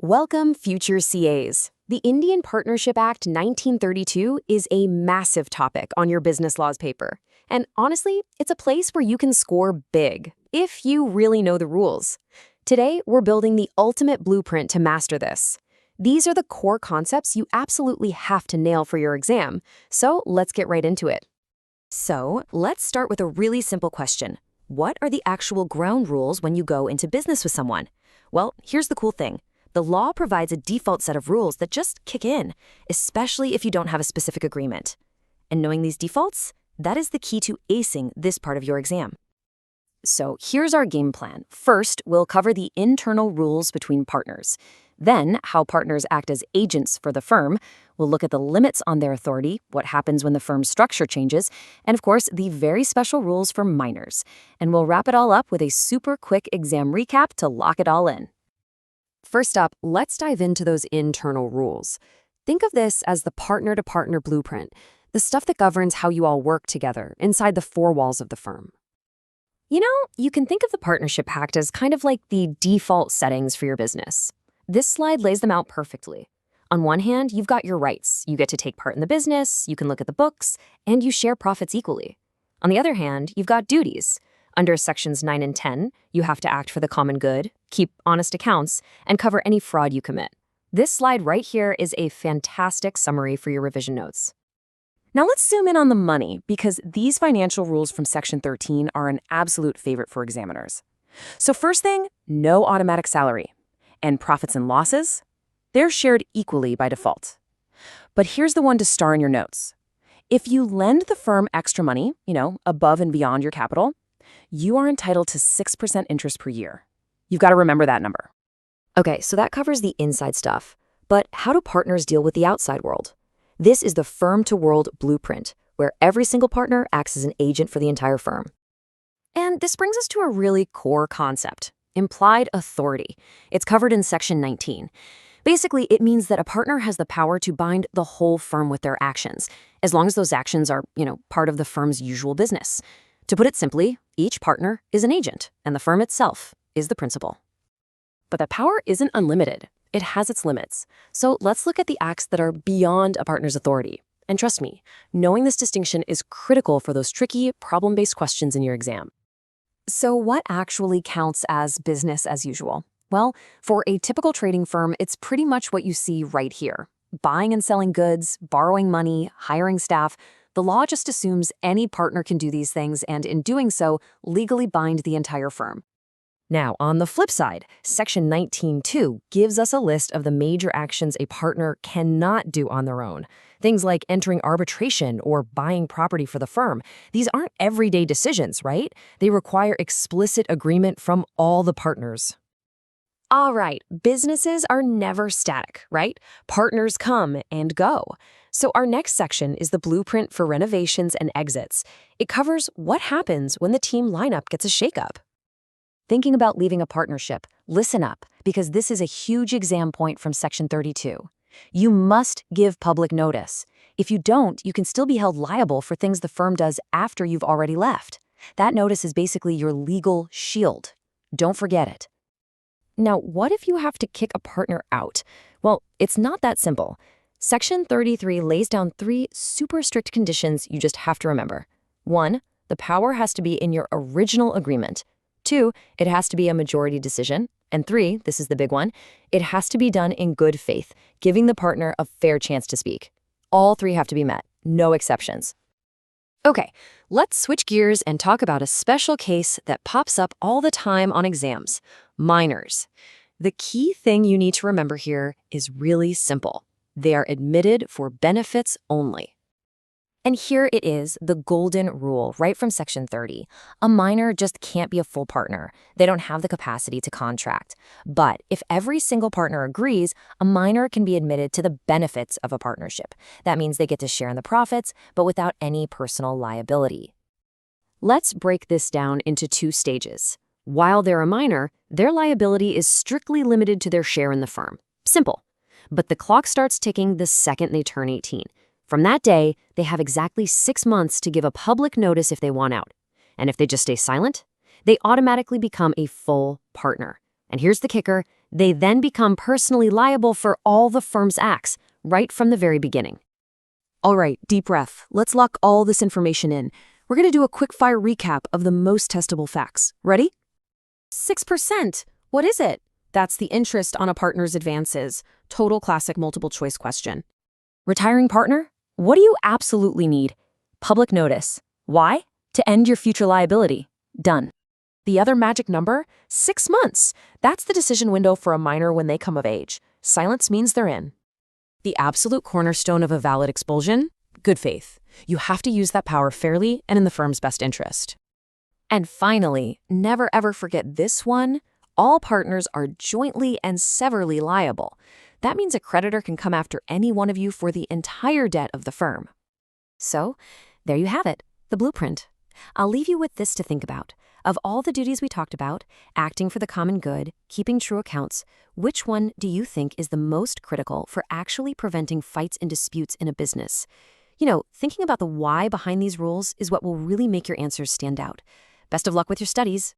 Welcome, future CAs. The Indian Partnership Act 1932 is a massive topic on your business laws paper. And honestly, it's a place where you can score big, if you really know the rules. Today, we're building the ultimate blueprint to master this. These are the core concepts you absolutely have to nail for your exam, so let's get right into it. So, let's start with a really simple question. What are the actual ground rules when you go into business with someone? Well, here's the cool thing. The law provides a default set of rules that just kick in, especially if you don't have a specific agreement. And knowing these defaults, that is the key to acing this part of your exam. So here's our game plan. First, we'll cover the internal rules between partners. Then, how partners act as agents for the firm. We'll look at the limits on their authority, what happens when the firm's structure changes, and of course, the very special rules for minors. And we'll wrap it all up with a super quick exam recap to lock it all in. First up, let's dive into those internal rules. Think of this as the partner-to-partner blueprint, the stuff that governs how you all work together inside the four walls of the firm. You can think of the Partnership Act as kind of like the default settings for your business. This slide lays them out perfectly. On one hand, you've got your rights. You get to take part in the business, you can look at the books, and you share profits equally. On the other hand, you've got duties. Under Sections 9 and 10, you have to act for the common good, keep honest accounts, and cover any fraud you commit. This slide right here is a fantastic summary for your revision notes. Now let's zoom in on the money, because these financial rules from Section 13 are an absolute favorite for examiners. So first thing, no automatic salary. And profits and losses? They're shared equally by default. But here's the one to star in your notes. If you lend the firm extra money, above and beyond your capital, you are entitled to 6% interest per year. You've got to remember that number. Okay, so that covers the inside stuff. But how do partners deal with the outside world? This is the firm-to-world blueprint, where every single partner acts as an agent for the entire firm. And this brings us to a really core concept, implied authority. It's covered in Section 19. Basically, it means that a partner has the power to bind the whole firm with their actions, as long as those actions are, part of the firm's usual business. To put it simply, each partner is an agent, and the firm itself is the principal. But that power isn't unlimited. It has its limits. So let's look at the acts that are beyond a partner's authority. And trust me, knowing this distinction is critical for those tricky, problem-based questions in your exam. So what actually counts as business as usual? Well, for a typical trading firm, it's pretty much what you see right here. Buying and selling goods, borrowing money, hiring staff. The law just assumes any partner can do these things and, in doing so, legally bind the entire firm. Now, on the flip side, Section 19.2 gives us a list of the major actions a partner cannot do on their own. Things like entering arbitration or buying property for the firm. These aren't everyday decisions, right? They require explicit agreement from all the partners. All right, businesses are never static, right? Partners come and go. So our next section is the blueprint for renovations and exits. It covers what happens when the team lineup gets a shakeup. Thinking about leaving a partnership, listen up, because this is a huge exam point from Section 32. You must give public notice. If you don't, you can still be held liable for things the firm does after you've already left. That notice is basically your legal shield. Don't forget it. Now, what if you have to kick a partner out? Well, it's not that simple. Section 33 lays down 3 super strict conditions you just have to remember. 1, the power has to be in your original agreement. 2, it has to be a majority decision. And 3, this is the big one, it has to be done in good faith, giving the partner a fair chance to speak. All 3 have to be met, no exceptions. Okay, let's switch gears and talk about a special case that pops up all the time on exams, minors. The key thing you need to remember here is really simple. They are admitted for benefits only. And here it is, the golden rule, right from Section 30. A minor just can't be a full partner. They don't have the capacity to contract. But if every single partner agrees, a minor can be admitted to the benefits of a partnership. That means they get to share in the profits, but without any personal liability. Let's break this down into 2 stages. While they're a minor, their liability is strictly limited to their share in the firm. Simple. But the clock starts ticking the second they turn 18. From that day, they have exactly 6 months to give a public notice if they want out. And if they just stay silent, they automatically become a full partner. And here's the kicker, They then become personally liable for all the firm's acts, right from the very beginning. All right, deep breath. Let's lock all this information in. We're going to do a quick-fire recap of the most testable facts. Ready? 6%. What is it? That's the interest on a partner's advances. Total classic multiple-choice question. Retiring partner? What do you absolutely need? Public notice. Why? To end your future liability. Done. The other magic number? 6 months. That's the decision window for a minor when they come of age. Silence means they're in. The absolute cornerstone of a valid expulsion? Good faith. You have to use that power fairly and in the firm's best interest. And finally, never ever forget this one. All partners are jointly and severally liable. That means a creditor can come after any one of you for the entire debt of the firm. So, there you have it, the blueprint. I'll leave you with this to think about. Of all the duties we talked about, acting for the common good, keeping true accounts, which one do you think is the most critical for actually preventing fights and disputes in a business? Thinking about the why behind these rules is what will really make your answers stand out. Best of luck with your studies.